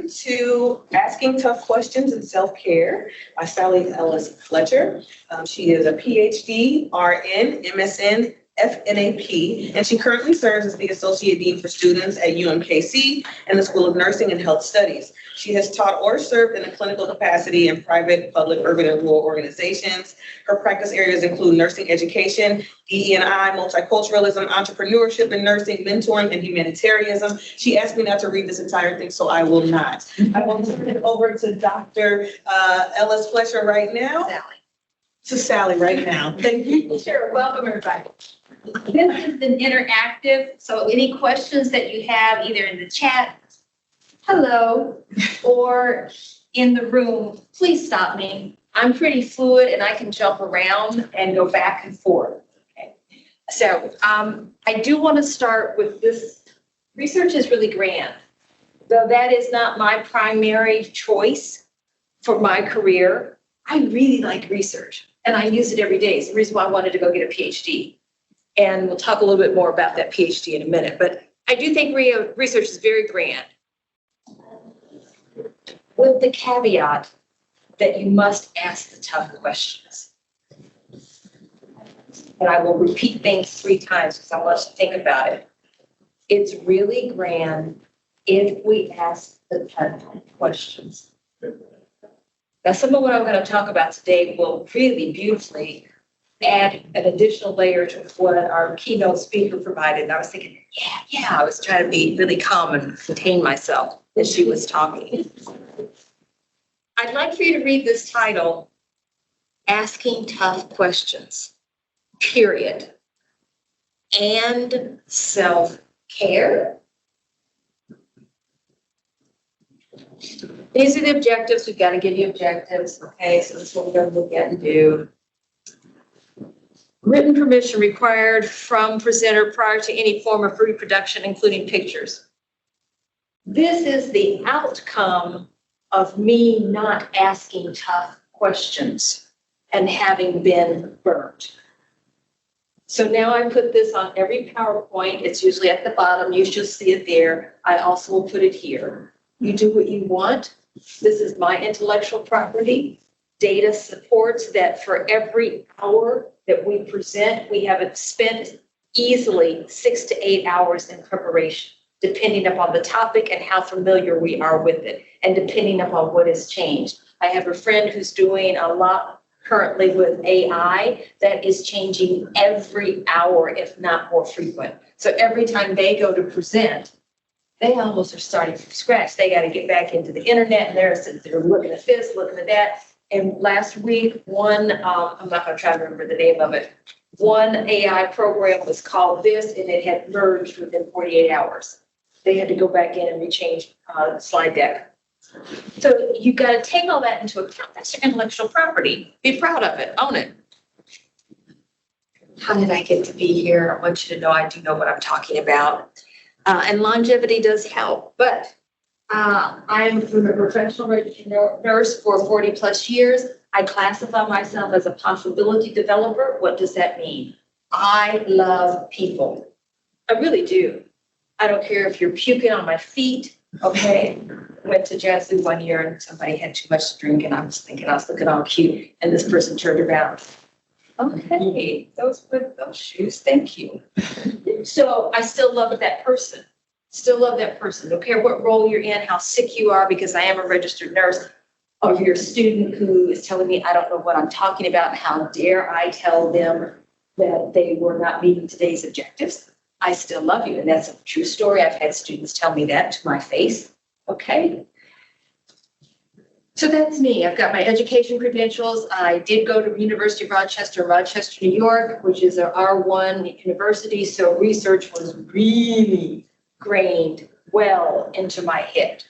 welcome to Asking Tough Questions in Self-Care by Sally Ellis Fletcher. She is a PhD, RN, MSN, FNAP, and she currently serves as the Associate Dean for Students at UMKC and the School of Nursing and Health Studies. She has taught or served in a clinical capacity in private, public, urban, and rural organizations. Her practice areas include nursing education, DE&I, multiculturalism, entrepreneurship in nursing, mentoring, and humanitarianism. She asked me not to read this entire thing, so I will not. I will turn it over to Dr. Ellis Fletcher right now. Sally. To Sally right now. Thank you. Sure, welcome everybody. This is an interactive, so any questions that you have either in the chat, hello, or in the room, please stop me. I'm pretty fluid and I can jump around and go back and forth. Okay. So I do want to start with this. Research is really grand, though that is not my primary choice for my career. I really like research and I use it every day. It's the reason why I wanted to go get a PhD. And we'll talk a little bit more about that PhD in a minute, but I do think research is very grand. With the caveat that you must ask the tough questions. And I will repeat things 3 times because I want us to think about it. It's really grand if we ask the tough questions. Now, some of what I'm going to talk about today will really beautifully add an additional layer to what our keynote speaker provided. And I was thinking, I was trying to be really calm and contain myself as she was talking. I'd like for you to read this title, Asking Tough Questions, period, and self-care. These are the objectives. We've got to give you objectives. Okay, so this is what we're going to look at and do. Written permission required from presenter prior to any form of reproduction, including pictures. This is the outcome of me not asking tough questions and having been burnt. So now I put this on every PowerPoint. It's usually at the bottom. You should see it there. I also will put it here. You do what you want. This is my intellectual property. Data supports that for every hour that we present, we have spent easily 6 to 8 hours in preparation, depending upon the topic and how familiar we are with it, and depending upon what has changed. I have a friend who's doing a lot currently with AI that is changing every hour, if not more frequent. So every time they go to present, they almost are starting from scratch. They got to get back into the internet, and they're looking at this, looking at that. And last week, I'm not going to try to remember the name of it. One AI program was called this, and it had merged within 48 hours. They had to go back in and rechange the slide deck. So you got to take all that into account. That's your intellectual property. Be proud of it. Own it. How did I get to be here? I want you to know I do know what I'm talking about. And longevity does help, but I'm a professional registered nurse for 40 plus years. I classify myself as a possibility developer. What does that mean? I love people. I really do. I don't care if you're puking on my feet. Okay. I went to Jazzu one year and somebody had too much to drink and I was looking all cute. And this person turned around. Okay, those were those shoes. Thank you. So I still love that person. Still love that person. Don't care what role you're in, how sick you are, because I am a registered nurse, or you're a student who is telling me I don't know what I'm talking about. How dare I tell them that they were not meeting today's objectives? I still love you. And that's a true story. I've had students tell me that to my face. Okay. So that's me. I've got my education credentials. I did go to University of Rochester, New York, which is an R1 university. So research was really grained well into my head.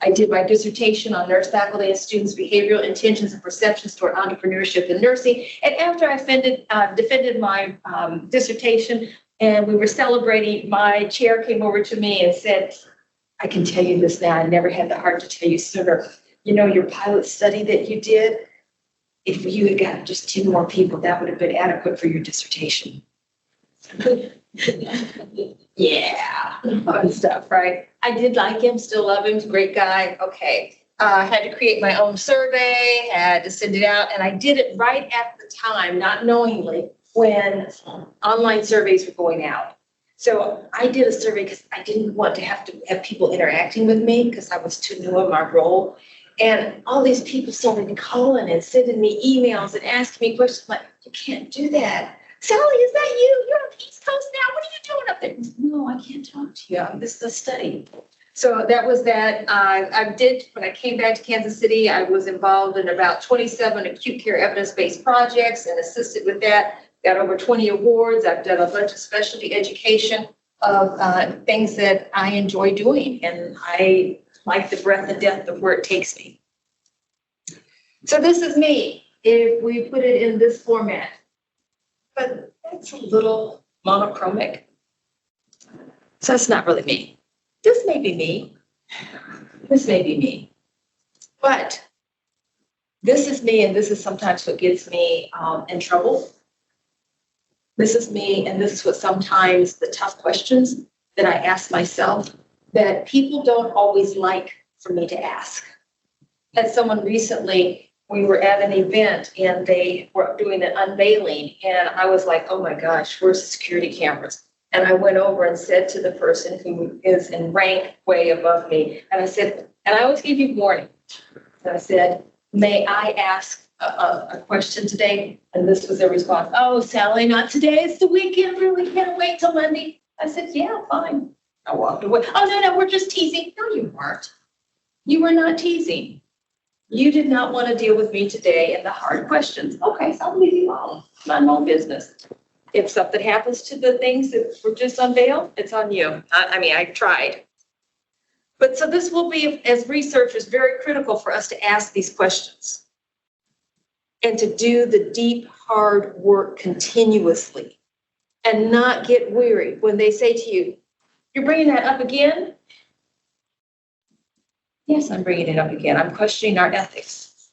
I did my dissertation on nurse faculty and students' behavioral intentions and perceptions toward entrepreneurship in nursing. And after I defended my dissertation and we were celebrating, my chair came over to me and said, I can tell you this now. I never had the heart to tell you sooner. You know, your pilot study that you did, if you had got just 10 more people, that would have been adequate for your dissertation. Yeah, fun stuff, right? I did like him, still love him, he's a great guy. Okay. Had to create my own survey, had to send it out, and I did it right at the time, not knowingly, when online surveys were going out. So I did a survey because I didn't want to have people interacting with me because I was too new in my role. And all these people started calling and sending me emails and asking me questions like, you can't do that. Sally, is that you? You're on the East Coast now. What are you doing up there? No, I can't talk to you. This is a study. So that was that. When I came back to Kansas City, I was involved in about 27 acute care evidence-based projects and assisted with that. Got over 20 awards. I've done a bunch of specialty education of things that I enjoy doing. And I like the breadth and depth of where it takes me. So this is me, if we put it in this format. But that's a little monochromic. So that's not really me. This may be me. This may be me. But this is me, and this is sometimes what gets me in trouble. This is me, and this is what sometimes the tough questions that I ask myself that people don't always like for me to ask. Had someone recently, we were at an event and they were doing an unveiling, and I was like, oh my gosh, where's the security cameras? And I went over and said to the person who is in rank way above me, and I said, and I always give you warning. And I said, may I ask a question today? And this was their response. Oh, Sally, not today. It's the weekend. Really can't wait till Monday. I said, yeah, fine. I walked away. Oh, no, we're just teasing. No, you weren't. You were not teasing. You did not want to deal with me today and the hard questions. Okay, so I'll leave you alone. Not my own business. If something happens to the things that were just unveiled, it's on you. I tried. But so this will be, as researchers, very critical for us to ask these questions and to do the deep, hard work continuously and not get weary when they say to you, you're bringing that up again? Yes, I'm bringing it up again. I'm questioning our ethics.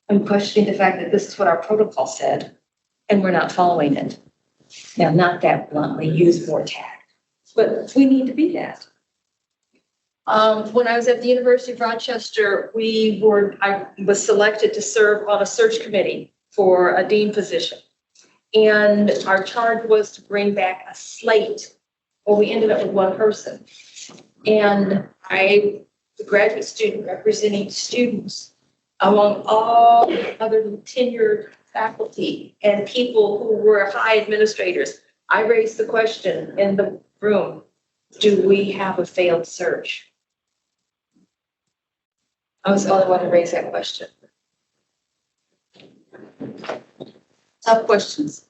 I'm questioning the fact that this is what our protocol said, and we're not following it. Now, not that bluntly, use more tact, but we need to be that. When I was at the University of Rochester, I was selected to serve on a search committee for a dean position. And our charge was to bring back a slate. Well, we ended up with one person. And the graduate student representing students among all other tenured faculty and people who were high administrators. I raised the question in the room, do we have a failed search? I was the only one to raise that question. Tough questions.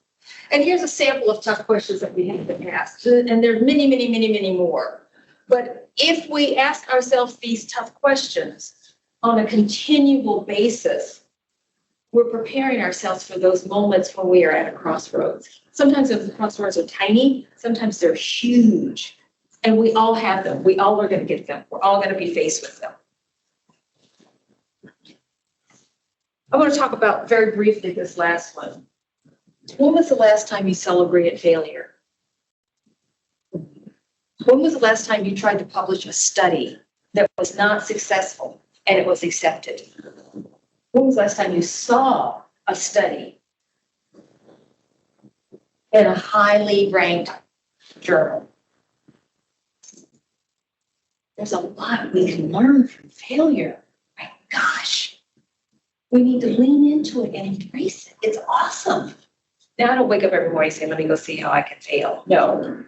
And here's a sample of tough questions that we have been asked. And there are many, many, many, many more. But if we ask ourselves these tough questions on a continual basis, we're preparing ourselves for those moments when we are at a crossroads. Sometimes those crossroads are tiny, sometimes they're huge. And we all have them. We all are going to get them. We're all going to be faced with them. I want to talk about very briefly this last one. When was the last time you celebrated failure? When was the last time you tried to publish a study that was not successful and it was accepted? When was the last time you saw a study in a highly ranked journal? There's a lot we can learn from failure. My gosh, we need to lean into it and embrace it. It's awesome. Now, I don't wake up every morning saying, let me go see how I can fail. No.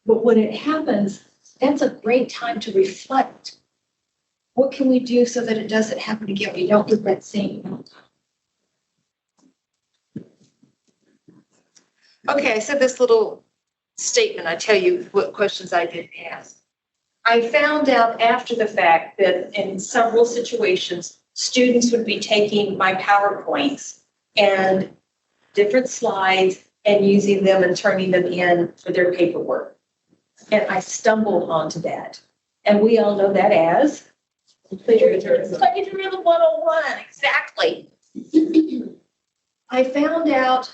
But when it happens, that's a great time to reflect. What can we do so that it doesn't happen again? We don't get that same outcome. Okay, I said this little statement. I tell you what questions I did ask. I found out after the fact that in several situations, students would be taking my PowerPoints and different slides and using them and turning them in for their paperwork. And I stumbled onto that. And we all know that as plagiarism 101. Exactly. I found out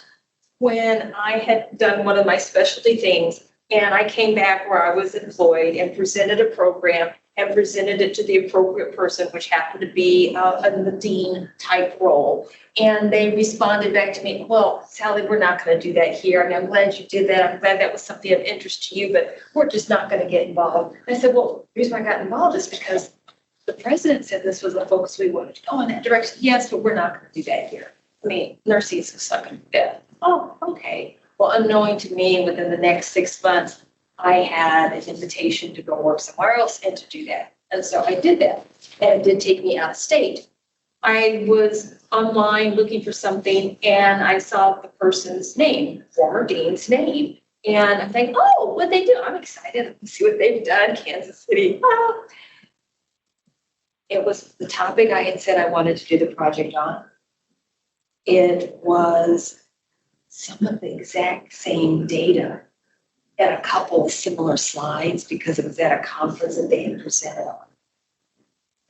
when I had done one of my specialty things and I came back where I was employed and presented a program and presented it to the appropriate person, which happened to be a dean type role. And they responded back to me, well, Sally, we're not going to do that here. I mean, I'm glad you did that. I'm glad that was something of interest to you, but we're just not going to get involved. And I said, well, the reason I got involved is because the president said this was the focus we wanted to go in that direction. Yes, but we're not going to do that here. I mean, nursing is sucking to death. Oh, okay. Well, unknowing to me, within the next 6 months, I had an invitation to go work somewhere else and to do that. And so I did that. And it did take me out of state. I was online looking for something and I saw the person's name, former dean's name. And I'm thinking, oh, what they do? I'm excited to see what they've done, Kansas City. Oh. It was the topic I had said I wanted to do the project on. It was some of the exact same data and a couple of similar slides because it was at a conference that they had presented on.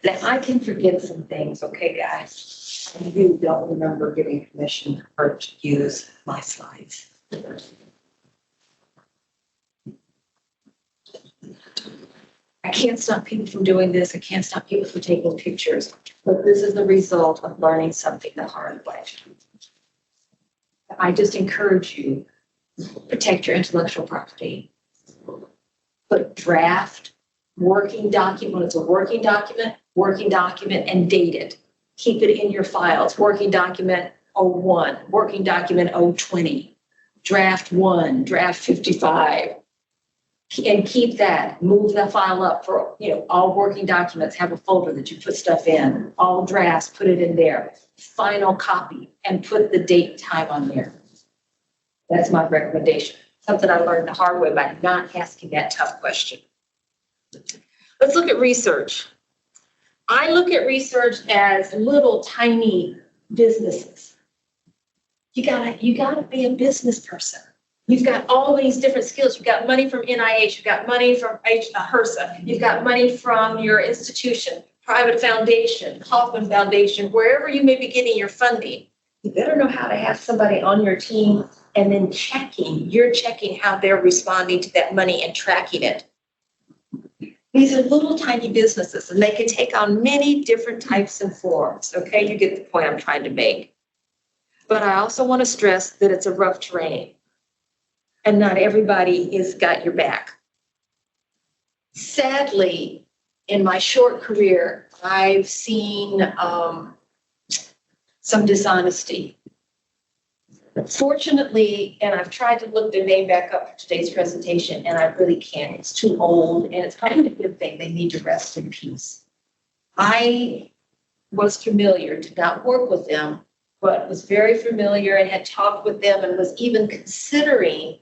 Now, I can forget some things, okay, guys? I really don't remember getting permission for her to use my slides. I can't stop people from doing this. I can't stop people from taking pictures. But this is the result of learning something the hard way. I just encourage you, protect your intellectual property. Put draft, working document, when it's a working document, and date it. Keep it in your files. Working document 01, working document 020, draft 1, draft 55. And keep that, move that file up for, all working documents, have a folder that you put stuff in, all drafts, put it in there, final copy, and put the date and time on there. That's my recommendation. Something I learned the hard way by not asking that tough question. Let's look at research. I look at research as little tiny businesses. You gotta be a business person. You've got all these different skills. You've got money from NIH. You've got money from HRSA. You've got money from your institution, private foundation, Kauffman Foundation, wherever you may be getting your funding. You better know how to have somebody on your team and then you're checking how they're responding to that money and tracking it. These are little tiny businesses and they can take on many different types and forms. Okay, you get the point I'm trying to make. But I also want to stress that it's a rough terrain. And not everybody has got your back. Sadly, in my short career, I've seen some dishonesty. Fortunately, and I've tried to look their name back up for today's presentation, and I really can't. It's too old, and it's kind of a good thing. They need to rest in peace. I was familiar, did not work with them, but was very familiar and had talked with them and was even considering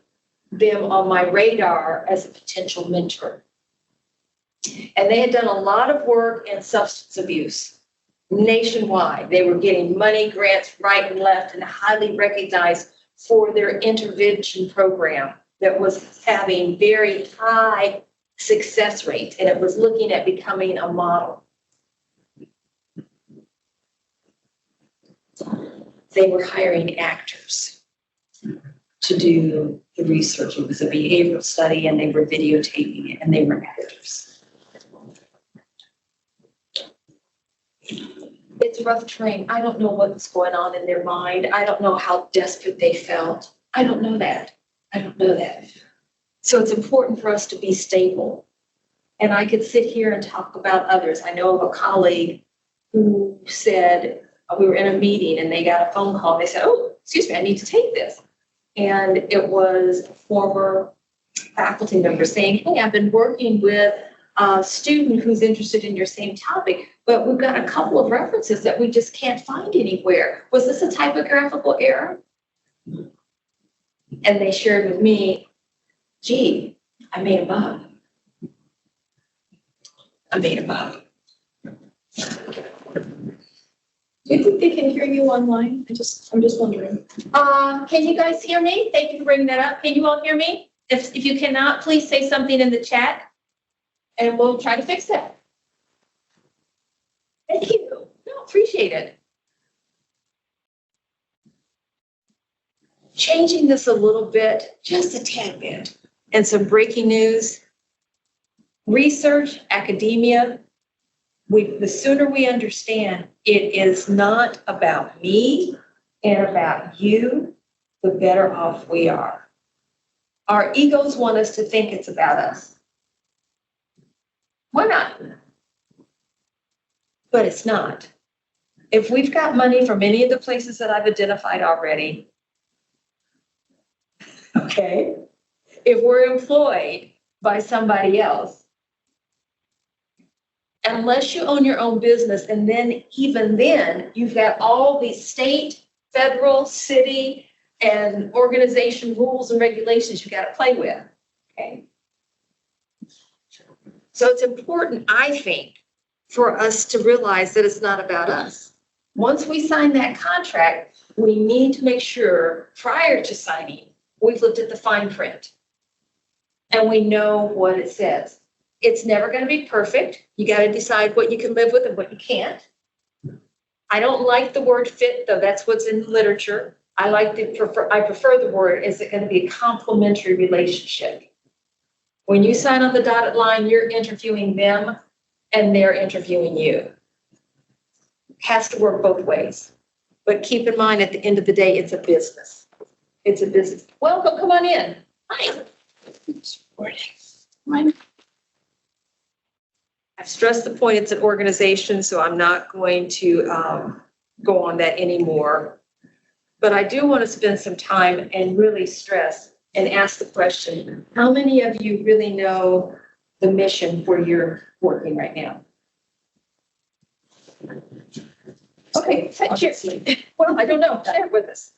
them on my radar as a potential mentor. And they had done a lot of work in substance abuse nationwide. They were getting money, grants right and left, and highly recognized for their intervention program that was having very high success rates, and it was looking at becoming a model. They were hiring actors to do the research. It was a behavioral study and they were videotaping it and they were actors. It's a rough terrain. I don't know what's going on in their mind. I don't know how desperate they felt. I don't know that. So it's important for us to be stable. And I could sit here and talk about others. I know of a colleague who said, we were in a meeting and they got a phone call. They said, oh, excuse me, I need to take this. And it was a former faculty member saying, hey, I've been working with a student who's interested in your same topic, but we've got a couple of references that we just can't find anywhere. Was this a typographical error? And they shared with me, gee, I made a bug. Do you think they can hear you online? I'm just wondering. Can you guys hear me? Thank you for bringing that up. Can you all hear me? If you cannot, please say something in the chat and we'll try to fix that. Thank you. No, appreciate it. changing this a little bit, just a tad bit. And some breaking news. Research, academia, the sooner we understand it is not about me and about you, the better off we are. Our egos want us to think it's about us. Why not? But it's not. If we've got money from any of the places that I've identified already, okay, if we're employed by somebody else, unless you own your own business, and then even then, you've got all these state, federal, city, and organization rules and regulations you got to play with, okay? So it's important, I think, for us to realize that it's not about us. Once we sign that contract, we need to make sure prior to signing, we've looked at the fine print and we know what it says. It's never going to be perfect. You got to decide what you can live with and what you can't. I don't like the word fit, though. That's what's in the literature. I prefer the word, is it going to be a complementary relationship? When you sign on the dotted line, you're interviewing them and they're interviewing you. It has to work both ways. But keep in mind, at the end of the day, it's a business. It's a business. Welcome, come on in. Hi. I've stressed the point, it's an organization, so I'm not going to go on that anymore. But I do want to spend some time and really stress and ask the question, how many of you really know the mission where you're working right now? Okay, obviously. Well, I don't know, share it with us.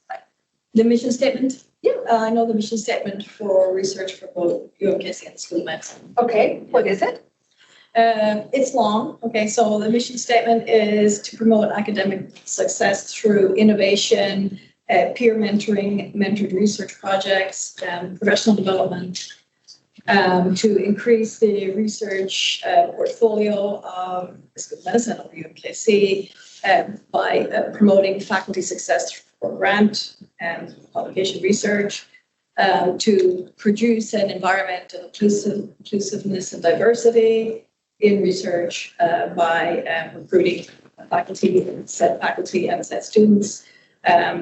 The mission statement? Yeah. I know the mission statement for research for both UMKC and School of Medicine. Okay, what is it? It's long. Okay, so the mission statement is to promote academic success through innovation, peer mentoring, mentored research projects, professional development, to increase the research portfolio of the School of Medicine or UMKC by promoting faculty success for grant and publication research, to produce an environment of inclusiveness and diversity in research by recruiting faculty, set faculty and set students,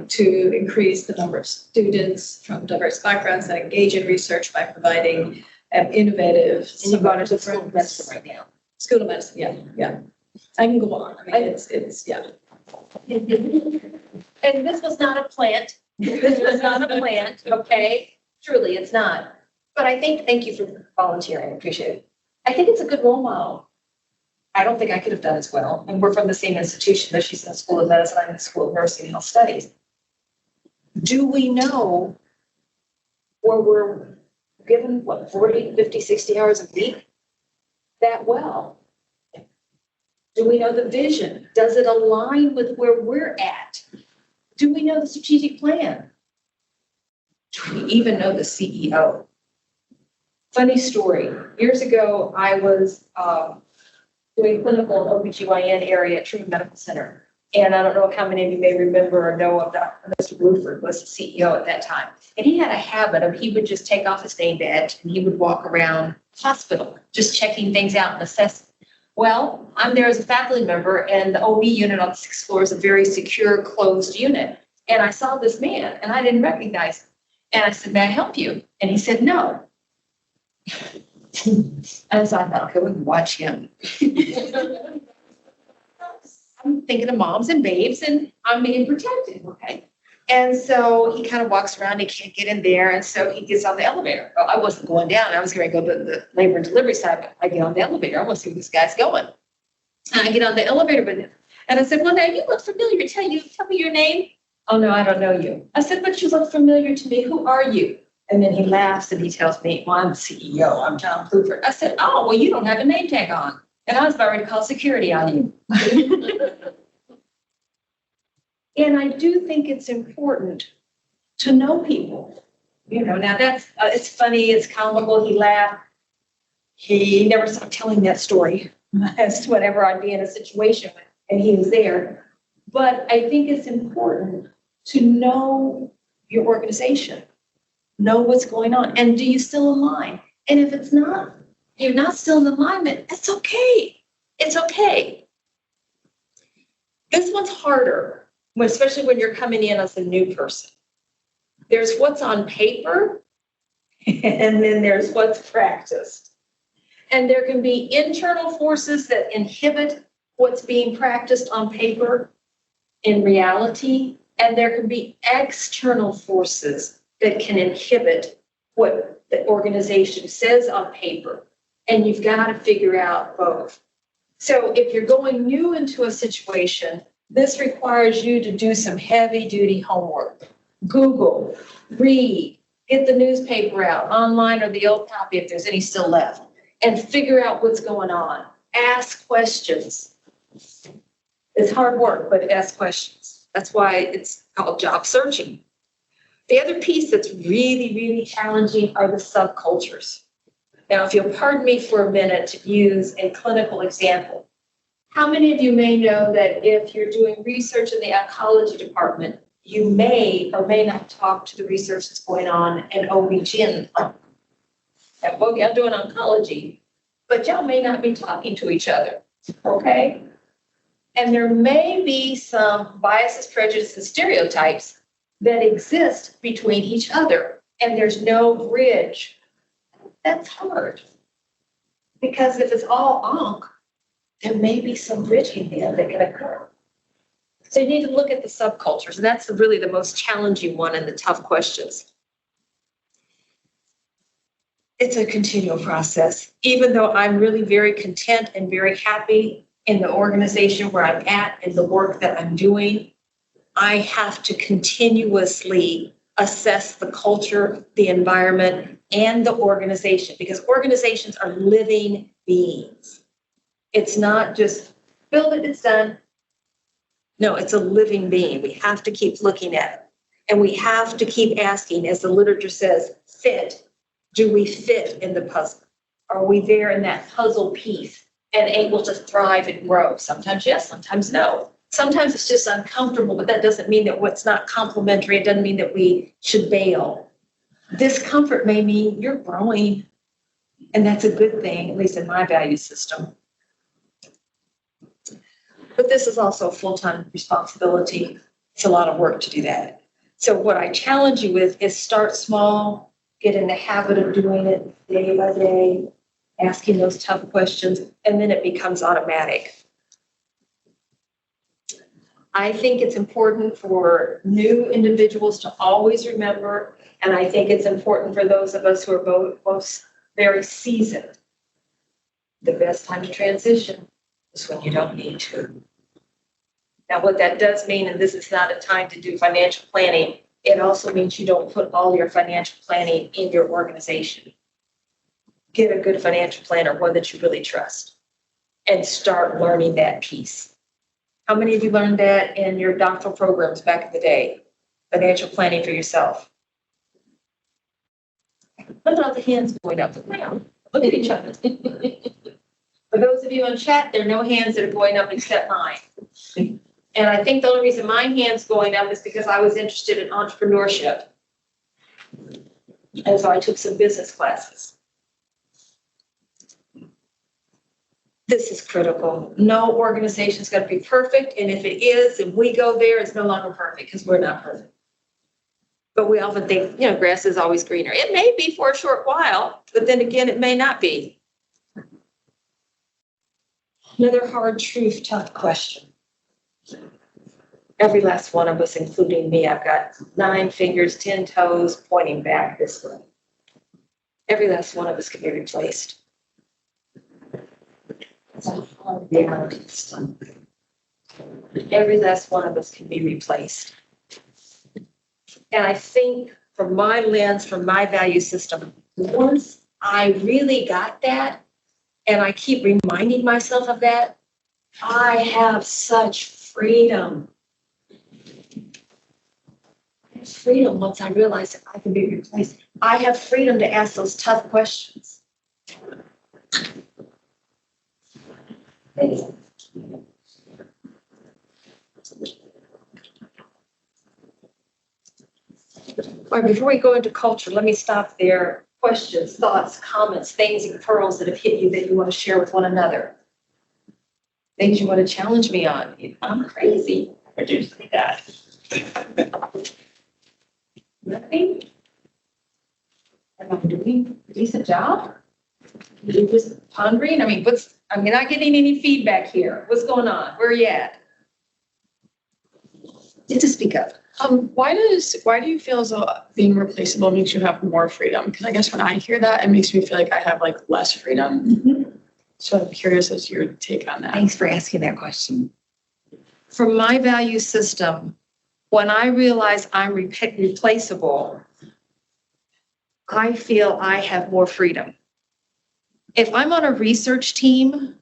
to increase the number of students from diverse backgrounds that engage in research by providing innovative. And you've got it to School of Medicine right now. School of Medicine, yeah. I can go on. I mean, it's yeah. And this was not a plant. This was not a plant, okay? Truly, it's not. But I think, thank you for volunteering, I appreciate it. I think it's a good role model. I don't think I could have done as well. And we're from the same institution, but she's in the School of Medicine, I'm in the School of Nursing and Health Studies. Do we know where we're given, 40, 50, 60 hours a week that well? Do we know the vision? Does it align with where we're at? Do we know the strategic plan? Do we even know the CEO? Funny story. Years ago, I was doing clinical in OBGYN area at Truman Medical Center. And I don't know how many of you may remember or know of Dr. Mr. Bluford was the CEO at that time. And he had a habit of, he would just take off his name badge and he would walk around hospital, just checking things out and assessing. Well, I'm there as a faculty member, and the OB unit on the 6th floor is a very secure, closed unit. And I saw this man, and I didn't recognize him. And I said, may I help you? And he said, no. And so I thought, okay, we can watch him. I'm thinking of moms and babes, and I'm being protected, okay? And so he kind of walks around, he can't get in there, and so he gets on the elevator. Well, I wasn't going down, I was going to go to the labor and delivery side, but I get on the elevator, I want to see where this guy's going. And I get on the elevator with him, and I said, well, now you look familiar, tell me your name. Oh, no, I don't know you. I said, but you look familiar to me, who are you? And then he laughs and he tells me, well, I'm the CEO, I'm John Bluford. I said, oh, well, you don't have a name tag on. And I was about ready to call security on you. And I do think it's important to know people. You know, now that's, it's funny, it's comical, he laughed. He never stopped telling that story as to whenever I'd be in a situation and he was there. But I think it's important to know your organization. Know what's going on. And do you still align? And if it's not, you're not still in alignment, it's okay. It's okay. This one's harder, especially when you're coming in as a new person. There's what's on paper, and then there's what's practiced. And there can be internal forces that inhibit what's being practiced on paper in reality, and there can be external forces that can inhibit what the organization says on paper, and you've got to figure out both. So if you're going new into a situation, this requires you to do some heavy-duty homework. Google, read, get the newspaper out, online or the old copy if there's any still left, and figure out what's going on. Ask questions. It's hard work, but ask questions. That's why it's called job searching. The other piece that's really, really challenging are the subcultures. Now, if you'll pardon me for a minute to use a clinical example, how many of you may know that if you're doing research in the oncology department, you may or may not talk to the research that's going on in OB-GYN? Okay, I'm doing oncology, but y'all may not be talking to each other, okay? And there may be some biases, prejudices, and stereotypes that exist between each other, and there's no bridge. That's hard. Because if it's all onc, there may be some bridging there that can occur. So you need to look at the subcultures, and that's really the most challenging one and the tough questions. It's a continual process. Even though I'm really very content and very happy in the organization where I'm at and the work that I'm doing, I have to continuously assess the culture, the environment, and the organization, because organizations are living beings. It's not just build it, it's done. No, it's a living being. We have to keep looking at it. And we have to keep asking, as the literature says, fit. Do we fit in the puzzle? Are we there in that puzzle piece and able to thrive and grow? Sometimes yes, sometimes no. Sometimes it's just uncomfortable, but that doesn't mean that what's not complementary. It doesn't mean that we should bail. Discomfort may mean you're growing, and that's a good thing, at least in my value system. But this is also a full-time responsibility. It's a lot of work to do that. So what I challenge you with is start small, get in the habit of doing it day by day, asking those tough questions, and then it becomes automatic. I think it's important for new individuals to always remember, and I think it's important for those of us who are both very seasoned. The best time to transition is when you don't need to. Now, what that does mean, and this is not a time to do financial planning, it also means you don't put all your financial planning in your organization. Get a good financial planner, one that you really trust, and start learning that piece. How many of you learned that in your doctoral programs back in the day? Financial planning for yourself. Look at all the hands going up. Look at each other. For those of you in chat, there are no hands that are going up except mine. And I think the only reason my hand's going up is because I was interested in entrepreneurship. And so I took some business classes. This is critical. No organization is going to be perfect. And if it is, and we go there, it's no longer perfect because we're not perfect. But we often think, grass is always greener. It may be for a short while, but then again, it may not be. Another hard truth, tough question. Every last one of us, including me, I've got 9 fingers, 10 toes pointing back this way. Every last one of us can be replaced. It's a hard reality. Every last one of us can be replaced. And I think from my lens, from my value system, once I really got that, and I keep reminding myself of that, I have such freedom. I have freedom once I realize that I can be replaced. I have freedom to ask those tough questions. right, before we go into culture, let me stop there. Questions, thoughts, comments, things, and pearls that have hit you that you want to share with one another. Things you want to challenge me on. I'm crazy. I do say that. Nothing? Am I doing a decent job? You just pondering? I mean, I'm not getting any feedback here. What's going on? Where are you at? Just speak up. Why do you feel as though being replaceable makes you have more freedom? Because I guess when I hear that, it makes me feel like I have like less freedom. Mm-hmm. So I'm curious as to your take on that. Thanks for asking that question. From my value system, when I realize I'm replaceable, I feel I have more freedom. If I'm on a research team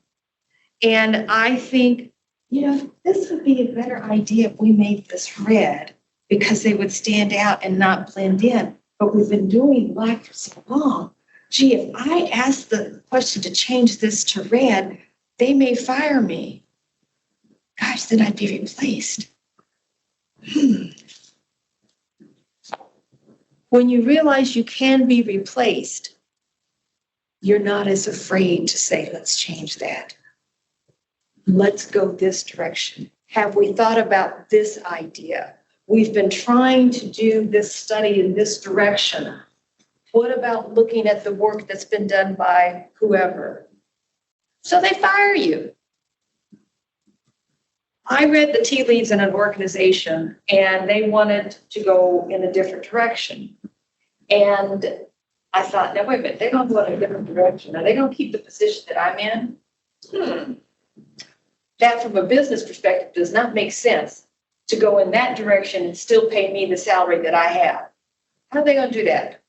and I think, this would be a better idea if we made this red because they would stand out and not blend in. But we've been doing black for so long. Gee, if I ask the question to change this to red, they may fire me. Gosh, then I'd be replaced. When you realize you can be replaced, you're not as afraid to say, let's change that. Let's go this direction. Have we thought about this idea? We've been trying to do this study in this direction. What about looking at the work that's been done by whoever? So they fire you. I read the tea leaves in an organization and they wanted to go in a different direction. And I thought, no, wait a minute, they're going to go in a different direction. Are they going to keep the position that I'm in? That from a business perspective does not make sense to go in that direction and still pay me the salary that I have. How are they going to do that?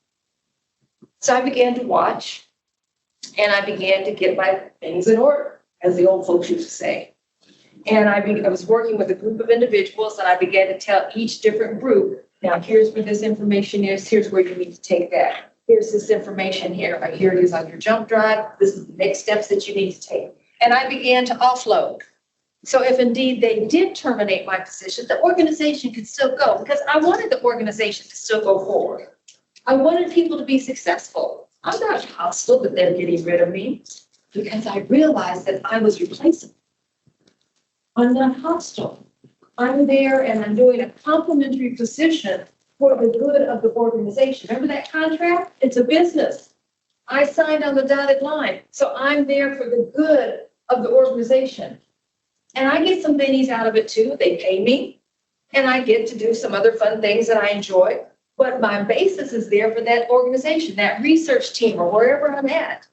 So I began to watch and I began to get my things in order, as the old folks used to say. And I was working with a group of individuals and I began to tell each different group, now here's where this information is, here's where you need to take that. Here's this information here, here it is on your jump drive, this is the next steps that you need to take. And I began to offload. So if indeed they did terminate my position, the organization could still go because I wanted the organization to still go forward. I wanted people to be successful. I'm not hostile that they're getting rid of me because I realized that I was replaceable. I'm not hostile. I'm there and I'm doing a complementary position for the good of the organization. Remember that contract? It's a business. I signed on the dotted line. So I'm there for the good of the organization. And I get some bennies out of it too. They pay me and I get to do some other fun things that I enjoy. But my basis is there for that organization, that research team or wherever I'm at.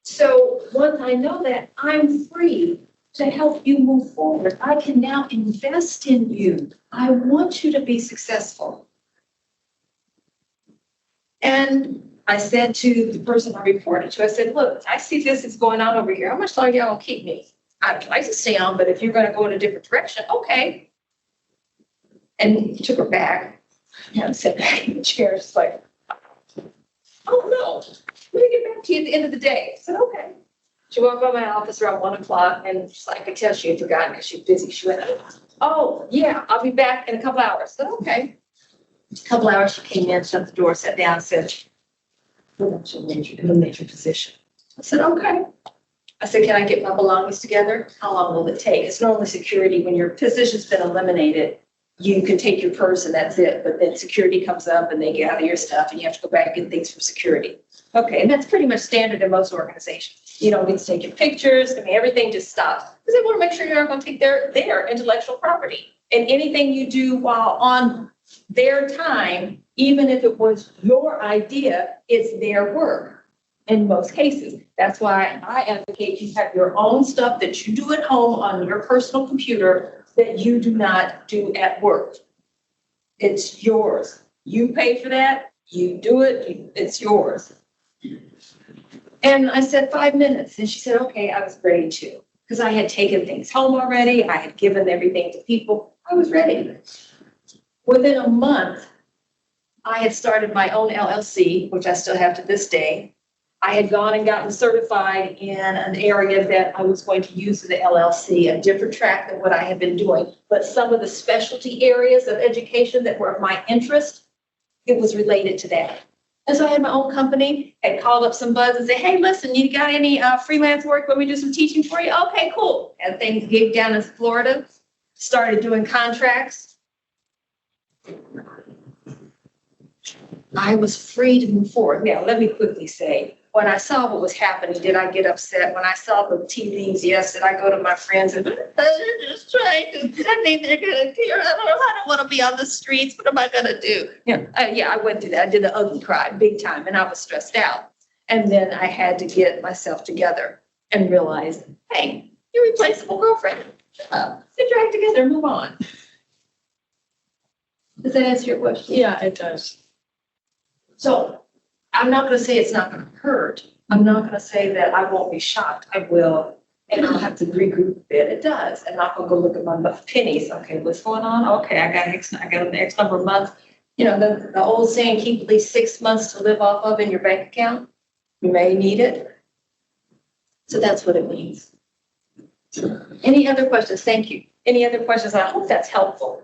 So once I know that, I'm free to help you move forward. I can now invest in you. I want you to be successful. And I said to the person I reported to, I said, look, I see this is going on over here. How much longer y'all gonna keep me? I'd like to stay on, but if you're going to go in a different direction, okay. And he took her back and sat back in the chair, just like, oh no, let me get back to you at the end of the day. I said, okay. She walked by my office around 1 o'clock and she's like, I could tell she had forgotten because she's busy. She went, oh yeah, I'll be back in a couple hours. I said, okay. A couple hours, she came in, shut the door, sat down, said, eliminate your position. I said, okay. I said, can I get my belongings together? How long will it take? It's normally security. When your position's been eliminated, you can take your purse and that's it. But then security comes up and they gather your stuff and you have to go back and get things from security. Okay, and that's pretty much standard in most organizations. You don't get to take your pictures. I mean, everything just stops because they want to make sure you're not going to take their intellectual property. And anything you do while on their time, even if it was your idea, it's their work. In most cases. That's why I advocate you have your own stuff that you do at home on your personal computer that you do not do at work. It's yours. You pay for that. You do it. It's yours. And I said 5 minutes. And she said, okay, I was ready to. Because I had taken things home already. I had given everything to people. I was ready. Within a month, I had started my own LLC, which I still have to this day. I had gone and gotten certified in an area that I was going to use in the LLC, a different track than what I had been doing. But some of the specialty areas of education that were of my interest, it was related to that. And so I had my own company, had called up some buds and said, hey, listen, you got any freelance work? Let me do some teaching for you. Okay, cool. Had things gig down in Florida, started doing contracts. I was free to move forward. Now, let me quickly say, when I saw what was happening, did I get upset? When I saw the TVs, yes, did I go to my friends and they're just trying to, I mean, they're going to tear. I don't want to be on the streets. What am I going to do? Yeah, I went through that. I did the ugly cry big time and I was stressed out. And then I had to get myself together and realize, hey, you're a replaceable girlfriend. Shut up. Get your act together and move on. Does that answer your question? Yeah, it does. So I'm not going to say it's not going to hurt. I'm not going to say that I won't be shocked. I will, and I'll have to regroup a bit. It does. And I'm not going to go look at my pennies. Okay, what's going on? Okay, I got an X number of months. You know, the old saying, keep at least 6 months to live off of in your bank account. You may need it. So that's what it means. Any other questions? Thank you. Any other questions? I hope that's helpful.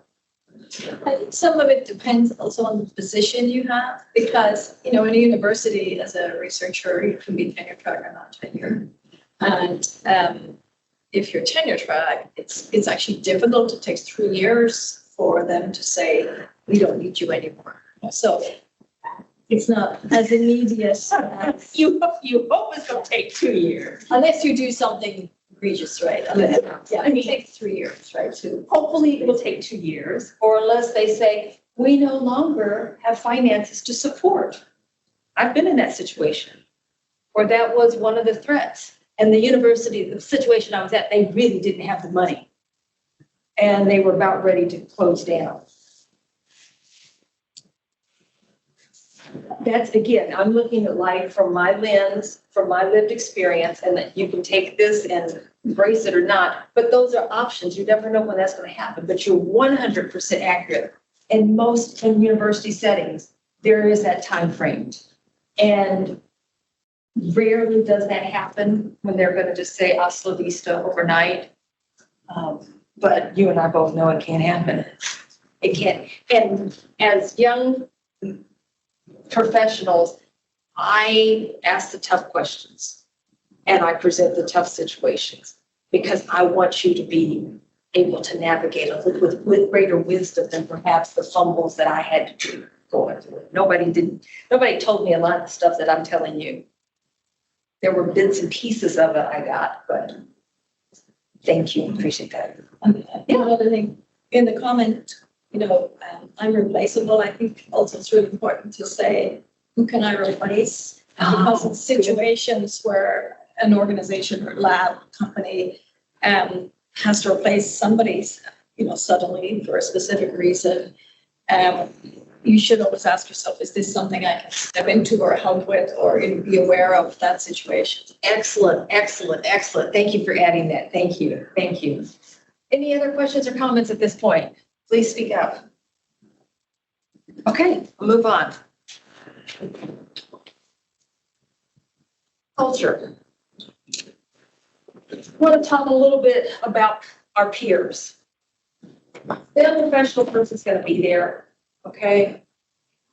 I think some of it depends also on the position you have, because, you know, in a university as a researcher, you can be tenure track or not tenure. And if you're tenure track, it's actually difficult. It takes 3 years for them to say, we don't need you anymore. So it's not as immediate as You hope it's going to take 2 years. unless you do something egregious, right? Yeah, it takes 3 years, right? To Hopefully it will take 2 years, or unless they say, we no longer have finances to support. I've been in that situation where that was one of the threats. And the university, the situation I was at, they really didn't have the money. And they were about ready to close down. That's, again, I'm looking at life from my lens, from my lived experience, and that you can take this and embrace it or not. But those are options. You never know when that's going to happen. But you're 100% accurate. In most university settings, there is that time frame. And rarely does that happen when they're going to just say hasta la vista overnight. But you and I both know it can't happen. It can't. And as young professionals, I ask the tough questions and I present the tough situations because I want you to be able to navigate it with greater wisdom than perhaps the fumbles that I had to do going through. Nobody told me a lot of the stuff that I'm telling you. There were bits and pieces of it I got, but thank you. Appreciate that. Another thing, in the comment, you know, I'm replaceable. I think also it's really important to say, who can I replace? Because in situations where an organization or lab company has to replace somebody's, you know, suddenly for a specific reason, you should always ask yourself, is this something I can step into or help with or be aware of that situation? Excellent, excellent, excellent. Thank you for adding that. Thank you. Thank you. Any other questions or comments at this point? Please speak up. Okay, we'll move on. Culture. I want to talk a little bit about our peers. The unprofessional person's going to be there, okay?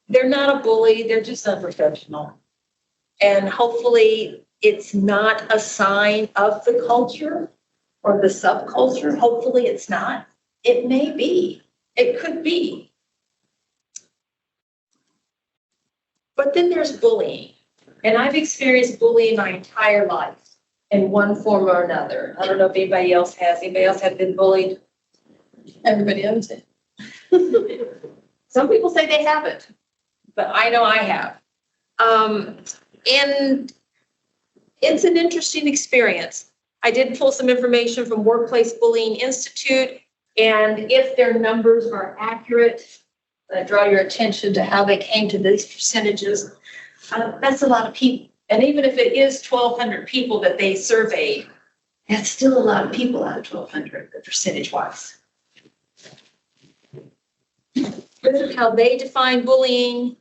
They're not a bully, they're just unprofessional. And hopefully it's not a sign of the culture or the subculture. Hopefully it's not. It may be. It could be. But then there's bullying. And I've experienced bullying my entire life in one form or another. I don't know if anybody else has. Anybody else have been bullied? Everybody owns it. Some people say they haven't, but I know I have. And it's an interesting experience. I did pull some information from Workplace Bullying Institute, and if their numbers are accurate, I draw your attention to how they came to these percentages. That's a lot of people. And even if it is 1,200 people that they surveyed, that's still a lot of people out of 1,200, percentage-wise. This is how they define bullying.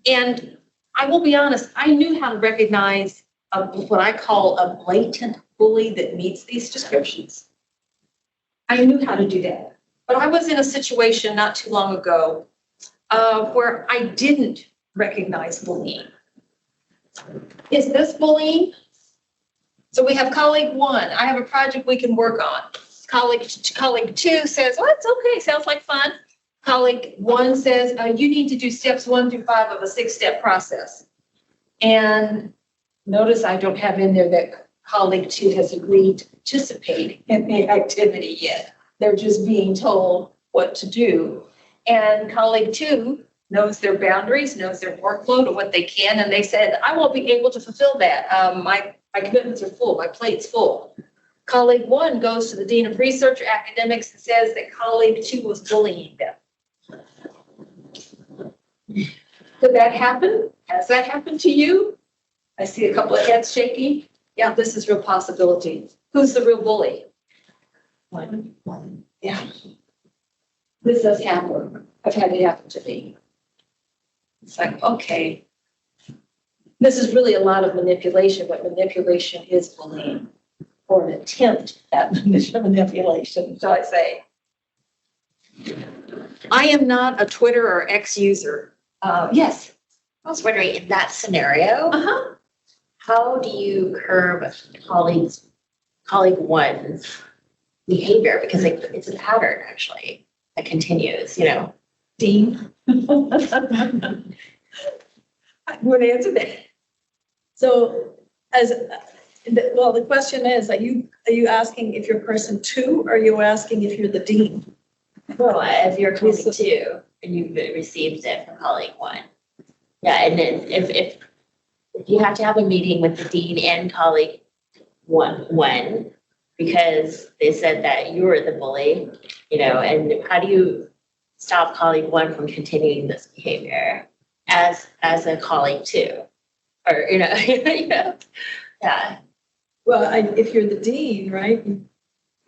And I will be honest, I knew how to recognize what I call a blatant bully that meets these descriptions. I knew how to do that. But I was in a situation not too long ago where I didn't recognize bullying. Is this bullying? So we have colleague 1, I have a project we can work on. Colleague 2 says, oh, it's okay, sounds like fun. Colleague 1 says, you need to do steps 1 through 5 of a 6-step process. And notice I don't have in there that colleague 2 has agreed to participate in the activity yet. They're just being told what to do. And colleague 2 knows their boundaries, knows their workload and what they can. And they said, I won't be able to fulfill that. My commitments are full, my plate's full. Colleague 1 goes to the Dean of Research or Academics and says that colleague 2 was bullying them. Could that happen? Has that happened to you? I see a couple of heads shaking. Yeah, this is real possibility. Who's the real bully? One. Yeah. This does happen. I've had it happen to me. It's like, okay. This is really a lot of manipulation, but manipulation is bullying, or an attempt at manipulation, shall I say. I am not a Twitter or X user. Yes. I was wondering, in that scenario, how do you curb colleague 1's behavior? Because it's a pattern, actually, that continues, Dean? Would answer that. So the question is, are you asking if you're person 2, or are you asking if you're the dean? Well, if you're colleague 2 and you've received it from colleague 1. Yeah, and then if you have to have a meeting with the dean and colleague 1, because they said that you were the bully, and how do you stop colleague 1 from continuing this behavior as a colleague 2? Or, yeah. Well, if you're the dean, right, you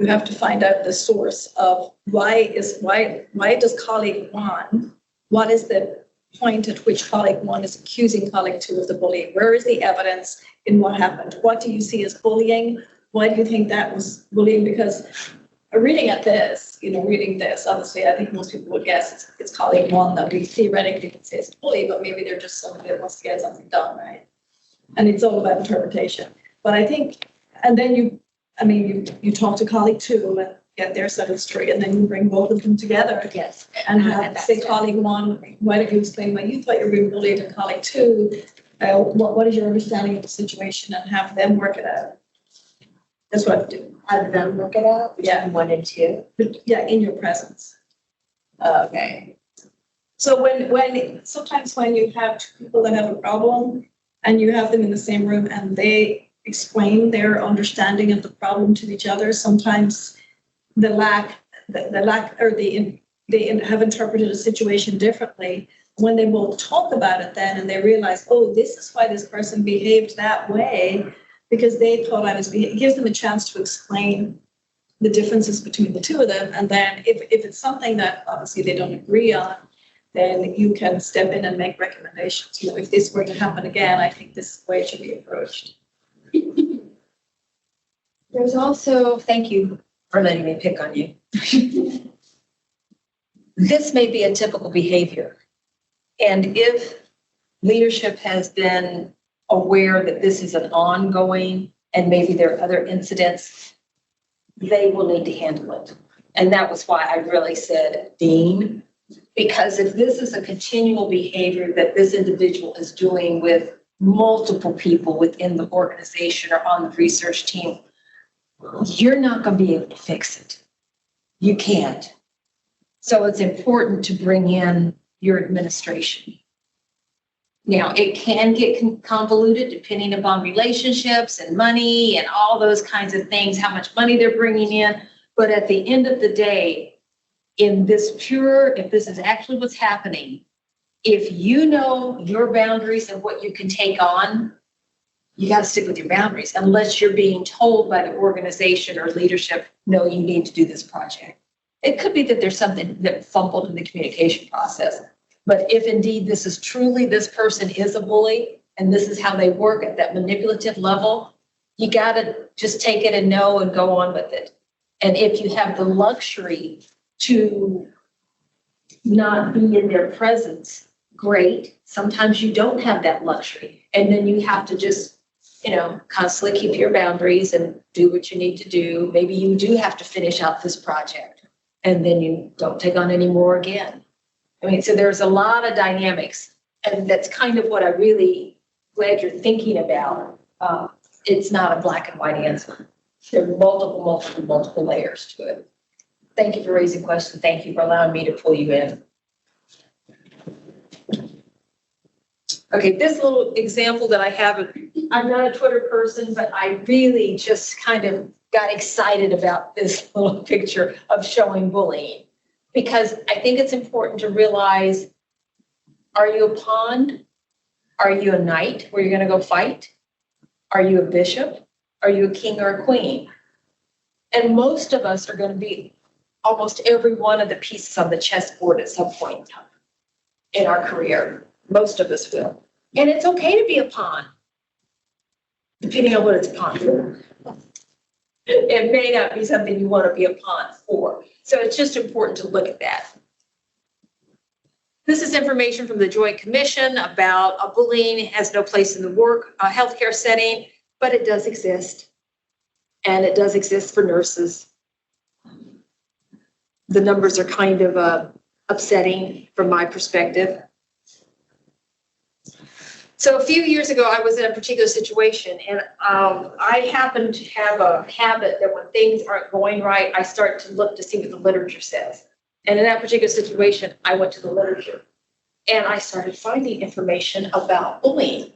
have to find out the source of why does colleague 1, what is the point at which colleague 1 is accusing colleague 2 of the bullying? Where is the evidence in what happened? What do you see as bullying? Why do you think that was bullying? Because reading this, obviously, I think most people would guess it's colleague 1 that we theoretically could say is bully, but maybe they're just somebody that wants to get something done, right? And it's all about interpretation. But I think, and then you talk to colleague 2 and get their side of the story, and then you bring both of them together. Yes. And have, say, colleague 1, why don't you explain why you thought you were being bullied, and colleague 2, what is your understanding of the situation, and have them work it out. That's what I do. Have them work it out? Yeah. 1 and 2? But, yeah, in your presence. Okay. So sometimes when you have 2 people that have a problem and you have them in the same room and they explain their understanding of the problem to each other, sometimes they have interpreted a situation differently. When they both talk about it then and they realize, oh, this is why this person behaved that way, because they thought it gives them a chance to explain the differences between the 2 of them. And then if it's something that obviously they don't agree on, then you can step in and make recommendations. If this were to happen again, I think this is the way it should be approached. There's also, thank you for letting me pick on you. This may be a typical behavior. And if leadership has been aware that this is an ongoing, and maybe there are other incidents, they will need to handle it. And that was why I really said Dean, because if this is a continual behavior that this individual is doing with multiple people within the organization or on the research team, you're not going to be able to fix it. You can't. So it's important to bring in your administration. Now, it can get convoluted depending upon relationships and money and all those kinds of things, how much money they're bringing in. But at the end of the day, if this is actually what's happening, if you know your boundaries and what you can take on, you got to stick with your boundaries unless you're being told by the organization or leadership, no, you need to do this project. It could be that there's something that fumbled in the communication process. But if indeed this person is a bully and this is how they work at that manipulative level, you got to just take it and know and go on with it. And if you have the luxury to not be in their presence, great. Sometimes you don't have that luxury. And then you have to just, constantly keep your boundaries and do what you need to do. Maybe you do have to finish out this project and then you don't take on any more again. So there's a lot of dynamics, and that's kind of what I really glad you're thinking about. It's not a black and white answer. There are multiple layers to it. Thank you for raising questions. Thank you for allowing me to pull you in. Okay, this little example that I have, I'm not a Twitter person, but I really just kind of got excited about this little picture of showing bullying, because I think it's important to realize, are you a pawn? Are you a knight where you're going to go fight? Are you a bishop? Are you a king or a queen? And most of us are going to be almost every one of the pieces on the chessboard at some point in time in our career. Most of us will. And it's okay to be a pawn, depending on what it's a pawn for. It may not be something you want to be a pawn for. So it's just important to look at that. This is information from the Joint Commission about bullying. It has no place in the healthcare setting, but it does exist. And it does exist for nurses. The numbers are kind of upsetting from my perspective. So a few years ago, I was in a particular situation, and I happen to have a habit that when things aren't going right, I start to look to see what the literature says. And in that particular situation, I went to the literature, and I started finding information about bullying.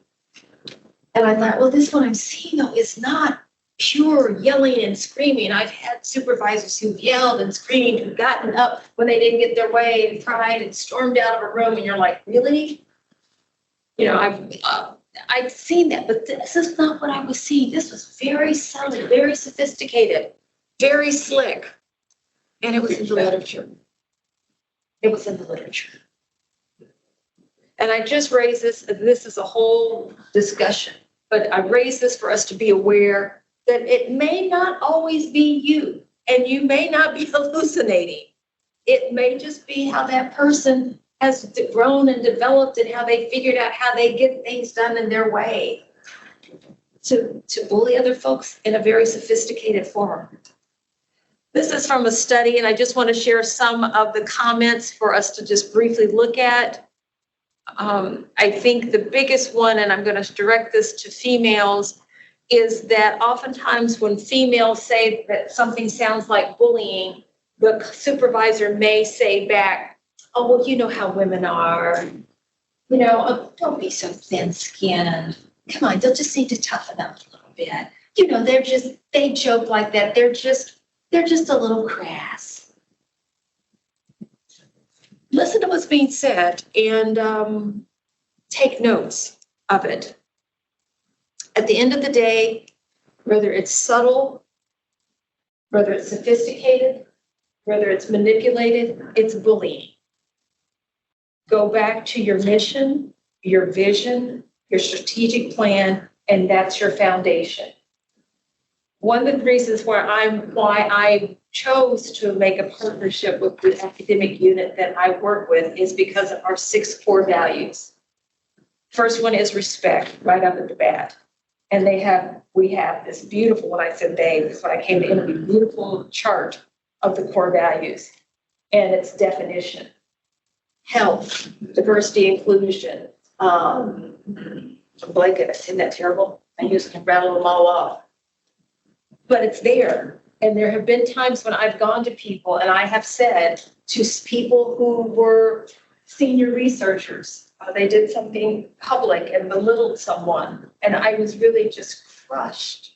And I thought, well, this one I'm seeing, though, is not pure yelling and screaming. I've had supervisors who've yelled and screamed, who've gotten up when they didn't get their way and cried and stormed out of a room, and you're like, really? I've seen that, but this is not what I was seeing. This was very subtle, very sophisticated, very slick. And it was in the literature. It was in the literature. And I just raised this is a whole discussion, but I raised this for us to be aware that it may not always be you, and you may not be hallucinating. It may just be how that person has grown and developed and how they figured out how they get things done in their way to bully other folks in a very sophisticated form. This is from a study, and I just want to share some of the comments for us to just briefly look at. I think the biggest one, and I'm going to direct this to females, is that oftentimes when females say that something sounds like bullying, the supervisor may say back, oh, well, you know how women are. Don't be so thin-skinned. Come on, they'll just need to toughen up a little bit. They joke like that. They're just a little crass. Listen to what's being said and take notes of it. At the end of the day, whether it's subtle, whether it's sophisticated, whether it's manipulated, it's bullying. Go back to your mission, your vision, your strategic plan, and that's your foundation. One of the reasons why I chose to make a partnership with the academic unit that I work with is because of our 6 core values. First one is respect, right out of the bat. And we have this beautiful, when I said they, this is when I came to interview, beautiful chart of the core values and its definition. Health, diversity, inclusion. Blanket, isn't that terrible? I used to rattle them all off. But it's there. And there have been times when I've gone to people and I have said to people who were senior researchers, they did something public and belittled someone. And I was really just crushed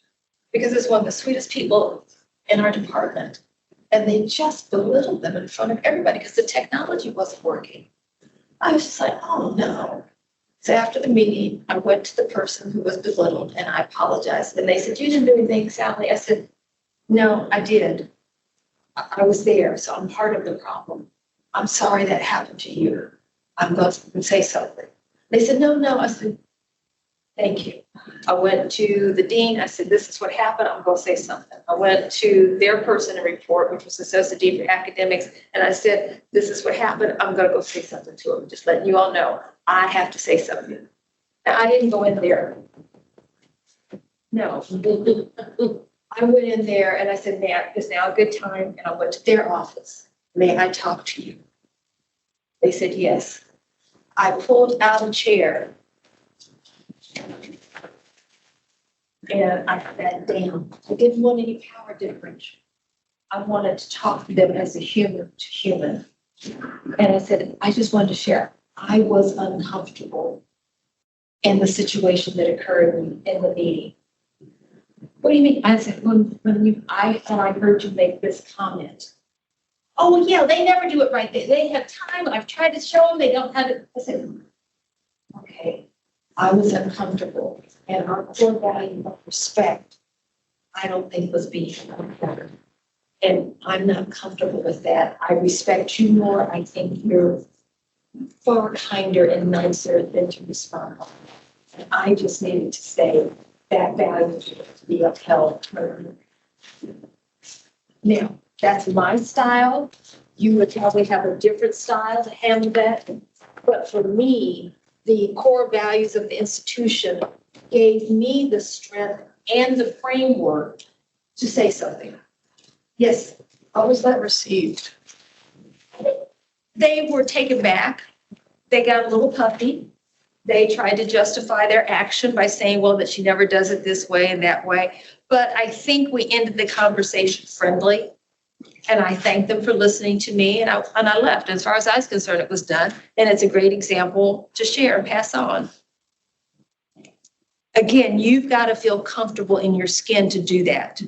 because it's one of the sweetest people in our department. And they just belittled them in front of everybody because the technology wasn't working. I was just like, oh no. So after the meeting, I went to the person who was belittled and I apologized. And they said, you didn't do anything, Sally. I said, no, I did. I was there, so I'm part of the problem. I'm sorry that happened to you. I'm going to say something. They said, no. I said, Thank you. I went to the dean. I said, this is what happened. I'm going to say something. I went to their person and report, which was the Associate Dean for Academics. And I said, this is what happened. I'm going to go say something to them. Just letting you all know I have to say something. Now, I didn't go in there. No. I went in there and I said, ma'am, is now a good time? And I went to their office. May I talk to you? They said, yes. I pulled out a chair and I sat down. I didn't want any power differential. I wanted to talk to them as a human to human. And I said, I just wanted to share. I was uncomfortable in the situation that occurred in the meeting. What do you mean? I said, I thought I heard you make this comment. Oh, yeah, they never do it right. They have time. I've tried to show them. They don't have it. I said, okay, I was uncomfortable. And our core value of respect, I don't think was being honored. And I'm not comfortable with that. I respect you more. I think you're far kinder and nicer than to respond. And I just needed to say that value to be upheld. Now, that's my style. You would probably have a different style to handle that. But for me, the core values of the institution gave me the strength and the framework to say something. Yes. How was that received? They were taken back. They got a little puffy. They tried to justify their action by saying, well, that she never does it this way and that way. But I think we ended the conversation friendly. And I thanked them for listening to me, and I left. As far as I was concerned, it was done. And it's a great example to share and pass on. Again, you've got to feel comfortable in your skin to do that.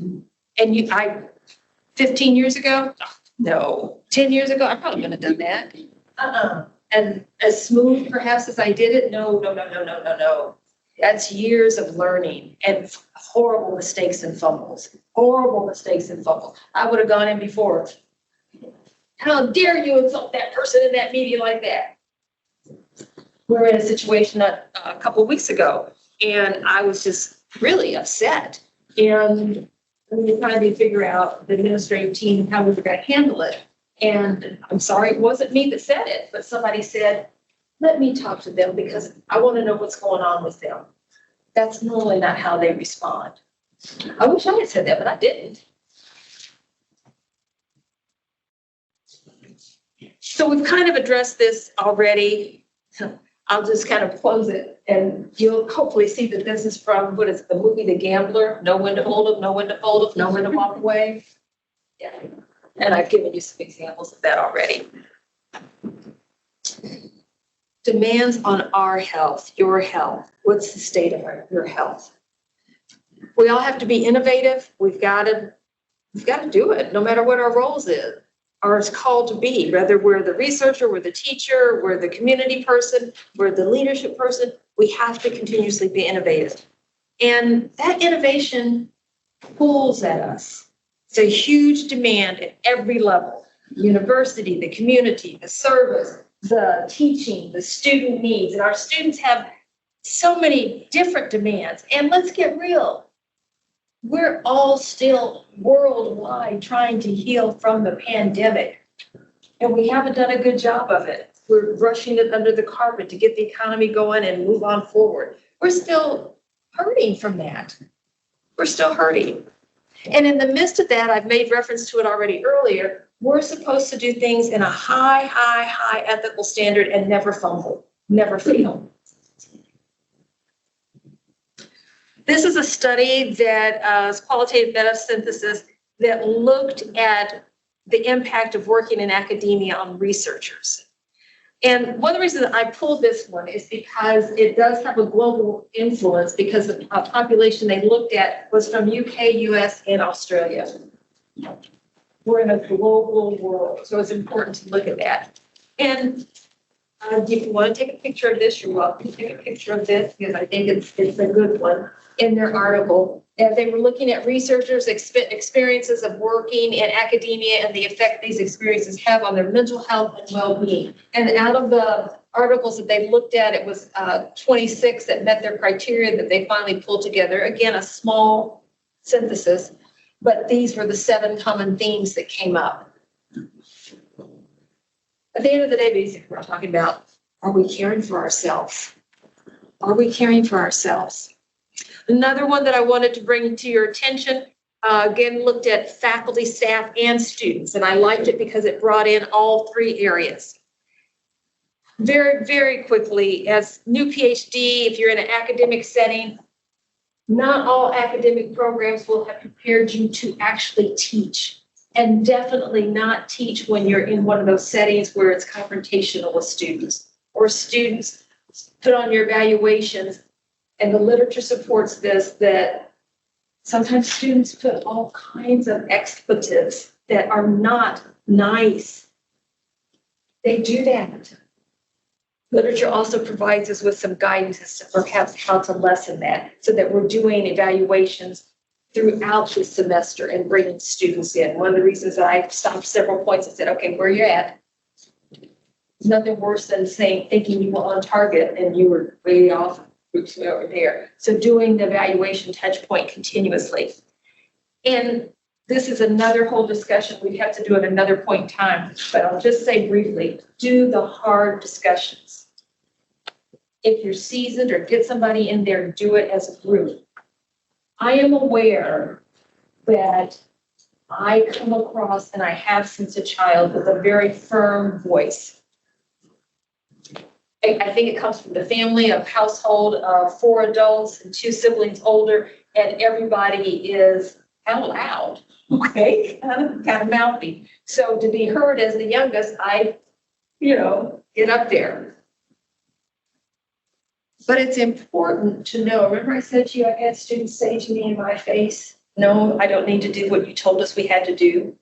And 15 years ago, no. 10 years ago, I probably wouldn't have done that. And as smooth perhaps as I did it, no. That's years of learning and horrible mistakes and fumbles. I would have gone in before. How dare you insult that person in that meeting like that? We're in a situation a couple of weeks ago, and I was just really upset. And we were trying to figure out the administrative team, how we were going to handle it. And I'm sorry, it wasn't me that said it, but somebody said, let me talk to them because I want to know what's going on with them. That's normally not how they respond. I wish I had said that, but I didn't. So we've kind of addressed this already. I'll just kind of close it, and you'll hopefully see that this is from, what is the movie, The Gambler? Know when to hold up, know when to fold up, know when to walk away. Yeah. And I've given you some examples of that already. Demands on our health, your health. What's the state of your health? We all have to be innovative. We've got to do it, no matter what our roles are called to be. Whether we're the researcher, we're the teacher, we're the community person, we're the leadership person. We have to continuously be innovative, and that innovation pulls at us. It's a huge demand at every level: the university, the community, the service, the teaching, the student needs. And our students have so many different demands. And let's get real. We're all still worldwide trying to heal from the pandemic. And we haven't done a good job of it. We're brushing it under the carpet to get the economy going and move on forward. We're still hurting from that. We're still hurting. And in the midst of that, I've made reference to it already earlier, we're supposed to do things in a high ethical standard and never fumble, never fail. This is a study that is qualitative metasynthesis that looked at the impact of working in academia on researchers. And one of the reasons I pulled this one is because it does have a global influence, because the population they looked at was from UK, US, and Australia. We're in a global world, so it's important to look at that. And If you want to take a picture of this, you're welcome to take a picture of this because I think it's a good one in their article. And they were looking at researchers' experiences of working in academia and the effect these experiences have on their mental health and well-being. And out of the articles that they looked at, it was 26 that met their criteria that they finally pulled together. Again, a small synthesis, but these were the 7 common themes that came up. At the end of the day, basically, we're talking about, are we caring for ourselves? Are we caring for ourselves? Another one that I wanted to bring to your attention, again, looked at faculty, staff, and students, and I liked it because it brought in all 3 areas. Very, very quickly, as new PhD, if you're in an academic setting, not all academic programs will have prepared you to actually teach. And definitely not teach when you're in one of those settings where it's confrontational with students or students put on your evaluations. And the literature supports this, that sometimes students put all kinds of expletives that are not nice. They do that. Literature also provides us with some guidance as to perhaps how to lessen that so that we're doing evaluations throughout the semester and bringing students in. One of the reasons that I stopped several points and said, okay, where you're at, there's nothing worse than thinking you were on target and you were way off, groups way over there. So doing the evaluation touch point continuously. And this is another whole discussion we'd have to do at another point in time, but I'll just say briefly, do the hard discussions. If you're seasoned or get somebody in there, do it as a group. I am aware that I come across, and I have since a child, with a very firm voice. I think it comes from the family, a household of 4 adults and 2 siblings older, and everybody is out loud, okay, kind of mouthy. So to be heard as the youngest, I, get up there. But it's important to know, remember I said to you, I had students say to me in my face, no, I don't need to do what you told us we had to do,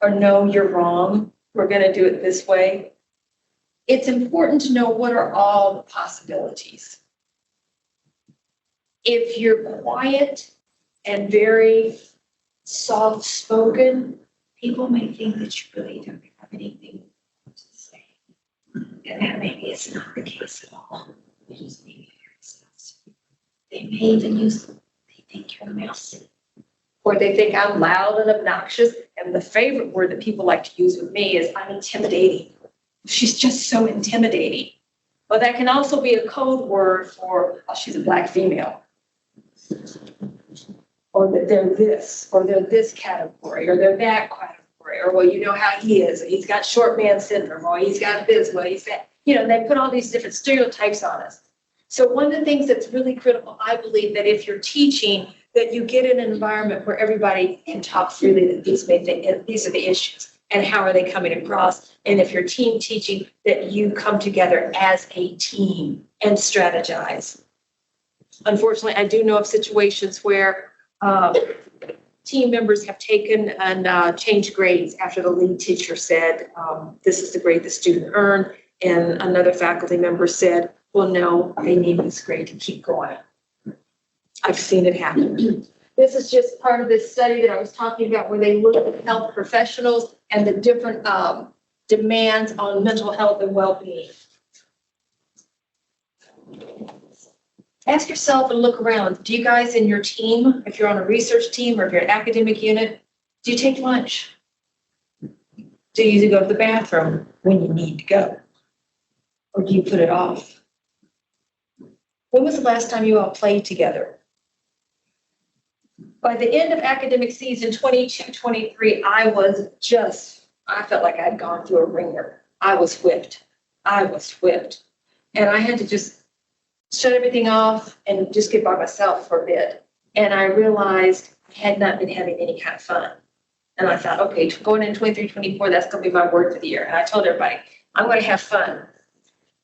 or no, you're wrong, we're going to do it this way. It's important to know what are all the possibilities. If you're quiet and very soft-spoken, people may think that you really don't have anything to say. And that maybe is not the case at all. They just may be very soft. They may even they think you're mousy. Or they think I'm loud and obnoxious. And the favorite word that people like to use with me is I'm intimidating. She's just so intimidating. But that can also be a code word for, oh, she's a Black female. Or that they're this, or they're this category, or they're that category, or well, you know how he is. He's got short man syndrome, or he's got this, well, he's that. They put all these different stereotypes on us. So one of the things that's really critical, I believe, that if you're teaching, that you get in an environment where everybody can talk freely, that these are the issues, and how are they coming across. And if you're team teaching, that you come together as a team and strategize. Unfortunately, I do know of situations where team members have taken and changed grades after the lead teacher said, this is the grade the student earned. And another faculty member said, well, no, they need this grade to keep going. I've seen it happen. This is just part of this study that I was talking about where they look at health professionals and the different demands on mental health and well-being. Ask yourself and look around. Do you guys in your team, if you're on a research team or if you're an academic unit, do you take lunch? Do you go to the bathroom when you need to go? Or do you put it off? When was the last time you all played together? By the end of academic season 22-23, I felt like I'd gone through a ringer. I was whipped. And I had to just shut everything off and just get by myself for a bit. And I realized I had not been having any kind of fun. And I thought, okay, going into 23-24, that's going to be my word for the year. And I told everybody, I'm going to have fun.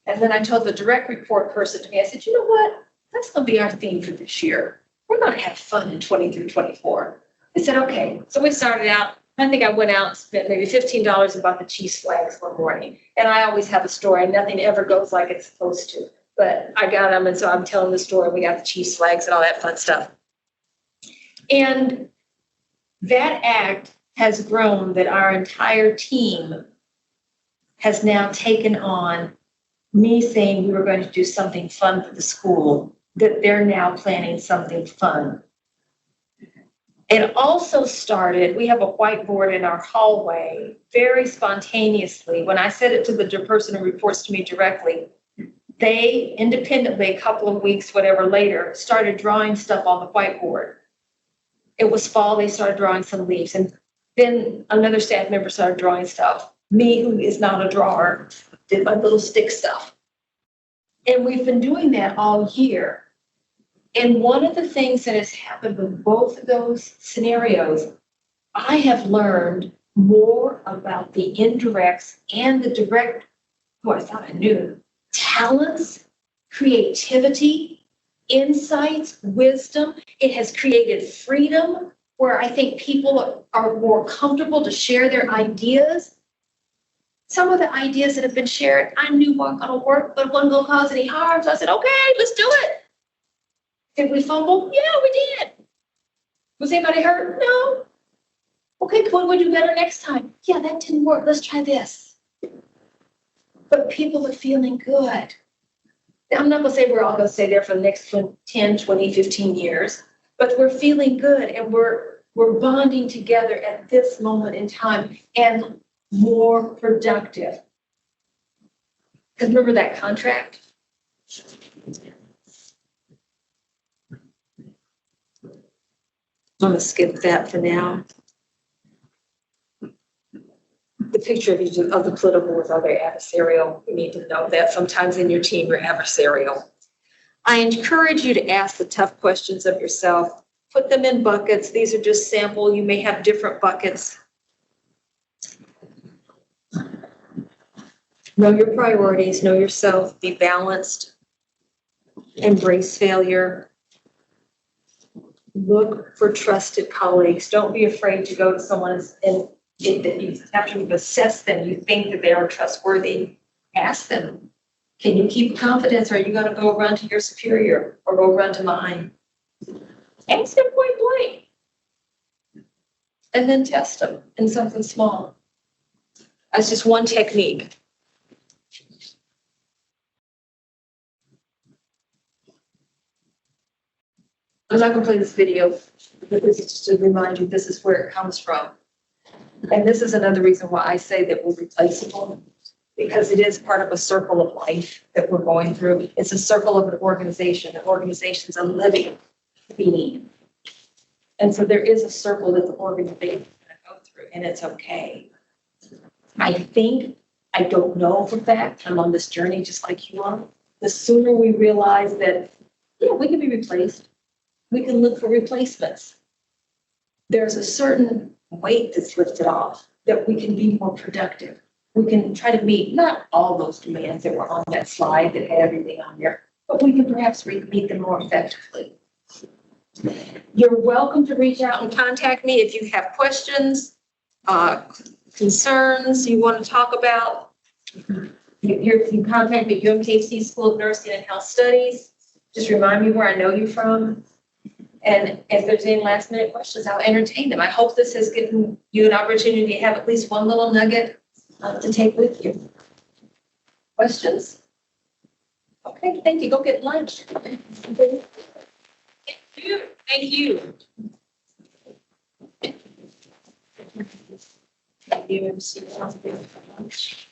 And then I told the direct report person to me, I said, you know what? That's going to be our theme for this year. We're going to have fun in 23-24. They said, okay. So we started out, I think I went out and spent maybe $15 and bought the cheese flags one morning. And I always have a story. Nothing ever goes like it's supposed to. But I got them, and so I'm telling the story. We got the cheese flags and all that fun stuff. And that act has grown that our entire team has now taken on me saying we were going to do something fun for the school, that they're now planning something fun. It also started, we have a whiteboard in our hallway, very spontaneously. When I said it to the person who reports to me directly, they independently, a couple of weeks, whatever later, started drawing stuff on the whiteboard. It was fall, they started drawing some leaves. And then another staff member started drawing stuff. Me, who is not a drawer, did my little stick stuff. And we've been doing that all year. And one of the things that has happened with both of those scenarios, I have learned more about the indirects and the direct, who I thought I knew, talents, creativity, insights, wisdom. It has created freedom where I think people are more comfortable to share their ideas. Some of the ideas that have been shared, I knew weren't going to work, but wasn't going to cause any harm. So I said, okay, let's do it. Did we fumble? Yeah, we did. Was anybody hurt? No. Okay, what do we do better next time? Yeah, that didn't work. Let's try this. But people are feeling good. Now, I'm not going to say we're all going to stay there for the next 10, 20, 15 years, but we're feeling good and we're bonding together at this moment in time and more productive. Because remember that contract? I'm going to skip that for now. The picture of the political is are they adversarial? You need to know that sometimes in your team you're adversarial. I encourage you to ask the tough questions of yourself. Put them in buckets. These are just sample. You may have different buckets. Know your priorities. Know yourself. Be balanced. Embrace failure. Look for trusted colleagues. Don't be afraid to go to someone and after you've assessed them, you think that they are trustworthy. Ask them, can you keep confidence, or are you going to go run to your superior or go run to mine? Ask them point blank. And then test them in something small. That's just one technique. I'm not going to play this video, but this is just to remind you this is where it comes from. And this is another reason why I say that we're replaceable, because it is part of a circle of life that we're going through. It's a circle of an organization. An organization is a living being. And so there is a circle that the organization is going to go through, and it's okay. I don't know for a fact, I'm on this journey just like you are. The sooner we realize that, yeah, we can be replaced. We can look for replacements. There's a certain weight that's lifted off, that we can be more productive. We can try to meet not all those demands that were on that slide that had everything on there, but we can perhaps meet them more effectively. You're welcome to reach out and contact me if you have questions, concerns you want to talk about. You can contact me at UMKC School of Nursing and Health Studies. Just remind me where I know you from. And if there's any last minute questions, I'll entertain them. I hope this has given you an opportunity to have at least one little nugget to take with you. Questions? Okay, thank you. Go get lunch. Thank you. Thank you. Thank you. See you for lunch.